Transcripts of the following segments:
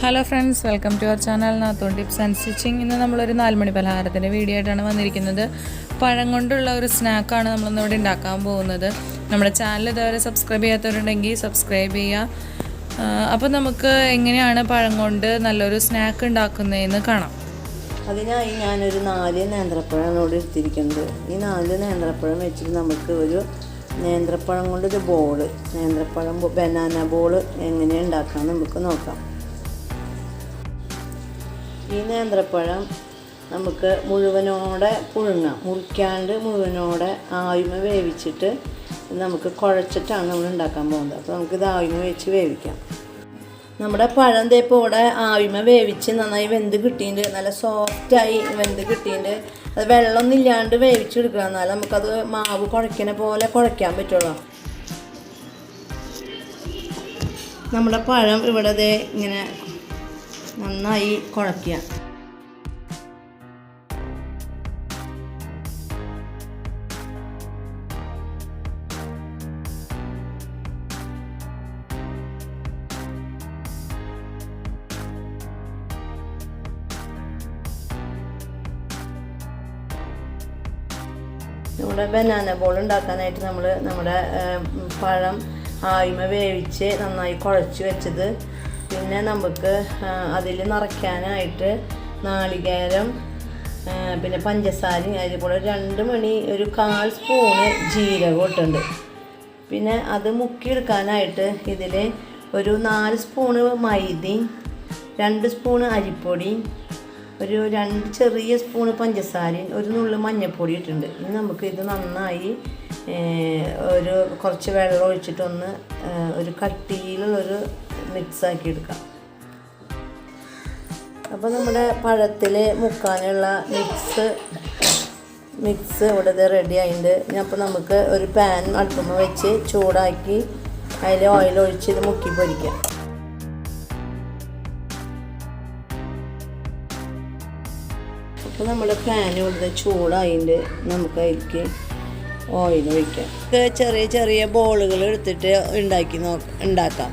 Hello friends, welcome to our channel നാത്തോൺ tips and stitching. ഇന്ന് നമ്മളൊരു 4 മണി പലഹാരത്തിൻ്റെ വീഡിയോ ആയിട്ടാണ് വന്നിരിക്കുന്നത്. പഴം കൊണ്ടുള്ള ഒരു സ്നാക്കാണ് നമ്മളിന്നിവിടെ ഉണ്ടാക്കാൻ പോകുന്നത്. നമ്മുടെ ചാനൽ ഇതുവരെ സബ്സ്ക്രൈബ് ചെയ്യാത്തവരുണ്ടെങ്കിൽ സബ്സ്ക്രൈബ് ചെയ്യുക. അപ്പോൾ നമുക്ക് എങ്ങനെയാണ് പഴം കൊണ്ട് നല്ലൊരു സ്നാക്ക് ഉണ്ടാക്കുന്നതെന്ന് കാണാം. അതിനായി ഞാനൊരു 4 നേന്ത്രപ്പഴമാണ് ഇവിടെ എടുത്തിരിക്കുന്നത്. ഈ 4 നേന്ത്രപ്പഴം വെച്ചിട്ട് നമുക്ക് ഒരു നേന്ത്രപ്പഴം കൊണ്ടൊരു ബോള്, നേന്ത്രപ്പഴം ബനാന ബോള് എങ്ങനെ ഉണ്ടാക്കാം നമുക്ക് നോക്കാം. ഈ നേന്ത്രപ്പഴം നമുക്ക് മുഴുവനോടെ പുഴുങ്ങാം, മുറിക്കാണ്ട് മുഴുവനോടെ ആവിമ വേവിച്ചിട്ട് നമുക്ക് കുഴച്ചിട്ടാണ് നമ്മൾ ഉണ്ടാക്കാൻ പോകുന്നത്. അപ്പോൾ നമുക്കിത് ആവിമ വെച്ച് വേവിക്കാം. നമ്മുടെ പഴം തേപ്പ് ഇവിടെ ആവിമ വേവിച്ച് നന്നായി വെന്ത് കിട്ടിയിട്ട് നല്ല സോഫ്റ്റായി വെന്ത് കിട്ടിയിട്ട് അത് വെള്ളമൊന്നും ഇല്ലാണ്ട് വേവിച്ചെടുക്കണം. എന്നാലും നമുക്കത് മാവ് കുഴയ്ക്കണ പോലെ കുഴയ്ക്കാൻ പറ്റുള്ളൂ. നമ്മുടെ പഴം ഇവിടെ ഇങ്ങനെ നന്നായി കുഴയ്ക്കുക. നമ്മുടെ ബനാന ബോൾ ഉണ്ടാക്കാനായിട്ട് നമ്മൾ നമ്മുടെ പഴം ആയിമ വേവിച്ച് നന്നായി കുഴച്ച് വെച്ചത്, പിന്നെ നമുക്ക് അതിൽ നിറയ്ക്കാനായിട്ട് നാളികേരം, പിന്നെ പഞ്ചസാരയും അതിൽ കൂടെ 2 മണി ഒരു 1/4 സ്പൂണ് ജീരകം ഇട്ടുണ്ട്. പിന്നെ അത് മുക്കിയെടുക്കാനായിട്ട് ഇതിൽ ഒരു 4 സ്പൂണ് മൈദയും 2 സ്പൂണ് അരിപ്പൊടി, ഒരു 2 ചെറിയ സ്പൂണ് പഞ്ചസാരയും, ഒരു നുള്ളു മഞ്ഞൾപ്പൊടി ഇട്ടിട്ടുണ്ട്. ഇനി നമുക്ക് ഇത് നന്നായി കുറച്ച് വെള്ളം ഒഴിച്ചിട്ടൊന്ന് ഒരു കട്ടിയിലുള്ളൊരു മിക്സാക്കി എടുക്കാം. അപ്പോൾ നമ്മുടെ പഴത്തിൽ മുക്കാനുള്ള മിക്സ് ഇവിടെ റെഡി ആയിട്ടുണ്ട്. അപ്പോൾ നമുക്ക് ഒരു പാൻ അടുപ്പുമ്പോൾ വെച്ച് ചൂടാക്കി അതിൽ ഓയിൽ ഒഴിച്ച് ഇത് മുക്കി പൊരിക്കാം. അപ്പോൾ നമ്മുടെ പാൻ ഇവിടെ ചൂടായിട്ട് നമുക്ക് അതിലേക്ക് ഓയിൽ ഒഴിക്കാം. ചെറിയ ചെറിയ ബോളുകൾ എടുത്തിട്ട് ഉണ്ടാക്കാം.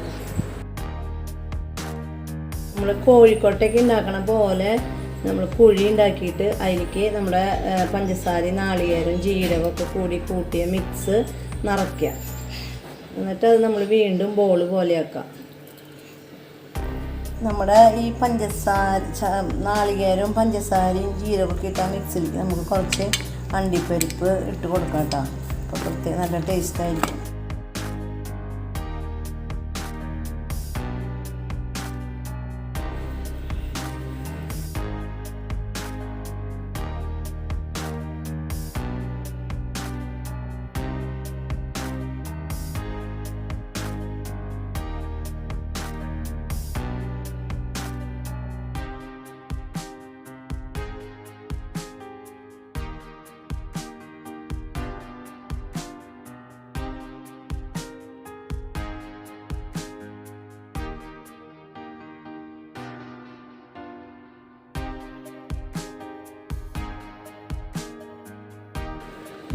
നമ്മൾ കോഴിക്കോട്ടയ്ക്ക് ഉണ്ടാക്കണ പോലെ നമ്മൾ കുഴി ഉണ്ടാക്കിയിട്ട് അതിലേക്ക് നമ്മുടെ പഞ്ചസാര, നാളികേരം, ജീരകമൊക്കെ കൂട്ടിയ മിക്സ് നിറയ്ക്കുക. എന്നിട്ട് അത് നമ്മൾ വീണ്ടും ബോൾ പോലെയാക്കാം. നമ്മുടെ ഈ നാളികേരവും പഞ്ചസാരയും ജീരകമൊക്കെ ഇട്ട മിക്സിലേക്ക് നമുക്ക് കുറച്ച് അണ്ടിപ്പരിപ്പ് ഇട്ട് കൊടുക്കാം കേട്ടോ. അപ്പോൾ പ്രത്യേകം നല്ല ടേസ്റ്റായിരിക്കും.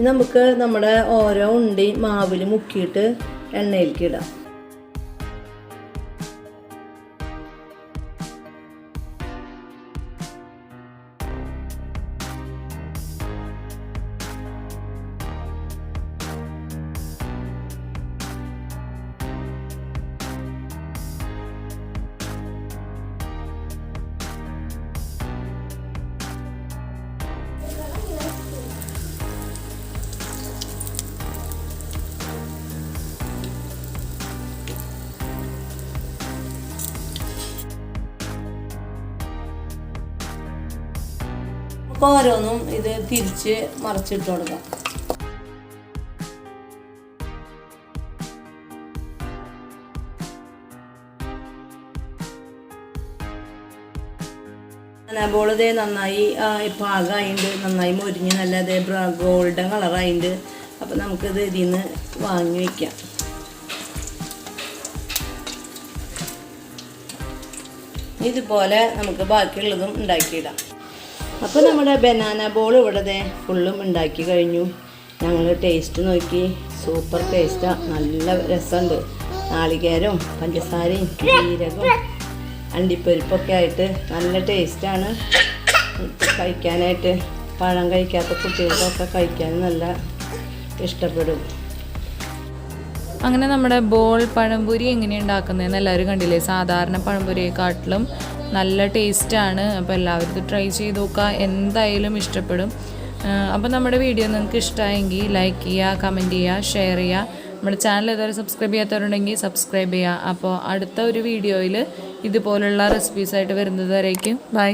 നമുക്ക് നമ്മുടെ ഓരോ ഉണ്ടി മാവിൽ മുക്കിയിട്ട് എണ്ണയിലേക്ക് ഇടാം. ഓരോന്നും ഇത് തിരിച്ച് മറിച്ചിട്ട് കൊടുക്കാം. ബോൾ നന്നായി പാകമായിട്ടുണ്ട്, നന്നായി മൊരിഞ്ഞ് നല്ല ഗോൾഡൻ കളറായിട്ടുണ്ട്. അപ്പം നമുക്കിത് ഇതിൽ നിന്ന് വാങ്ങി വയ്ക്കാം. ഇതുപോലെ നമുക്ക് ബാക്കിയുള്ളതും ഉണ്ടാക്കിയിടാം. അപ്പോൾ നമ്മുടെ ബനാന ബോൾ ഇവിടെ ഫുള്ളും ഉണ്ടാക്കി കഴിഞ്ഞു. ഞങ്ങൾ ടേസ്റ്റ് നോക്കി, സൂപ്പർ ടേസ്റ്റാണ്, നല്ല രസമുണ്ട്. നാളികേരവും പഞ്ചസാരയും ജീരകവും അണ്ടിപ്പരിപ്പൊക്കെ ആയിട്ട് നല്ല ടേസ്റ്റാണ് കഴിക്കാനായിട്ട്. പഴം കഴിക്കാത്ത കുട്ടികൾക്കൊക്കെ കഴിക്കാൻ നല്ല ഇഷ്ടപ്പെടും. അങ്ങനെ നമ്മുടെ ബോൾ പഴംപൊരി എങ്ങനെയാണ് ഉണ്ടാക്കുന്നതെന്ന് എല്ലാവരും കണ്ടില്ലേ. സാധാരണ പഴംപൊരിയെക്കാട്ടിലും നല്ല ടേസ്റ്റാണ്. അപ്പോൾ എല്ലാവരും ഇത് ട്രൈ ചെയ്ത് നോക്കുക, എന്തായാലും ഇഷ്ടപ്പെടും. അപ്പോൾ നമ്മുടെ വീഡിയോ നിങ്ങൾക്ക് ഇഷ്ടമായെങ്കിൽ ലൈക്ക് ചെയ്യുക, കമൻറ്റ് ചെയ്യുക, ഷെയർ ചെയ്യുക. നമ്മുടെ ചാനൽ ഇതുവരെ സബ്സ്ക്രൈബ് ചെയ്യാത്തവരുണ്ടെങ്കിൽ സബ്സ്ക്രൈബ് ചെയ്യുക. അപ്പോൾ അടുത്ത ഒരു വീഡിയോയിൽ ഇതുപോലുള്ള റെസിപ്പീസായിട്ട് വരുന്നത് വരേക്കും ബൈ.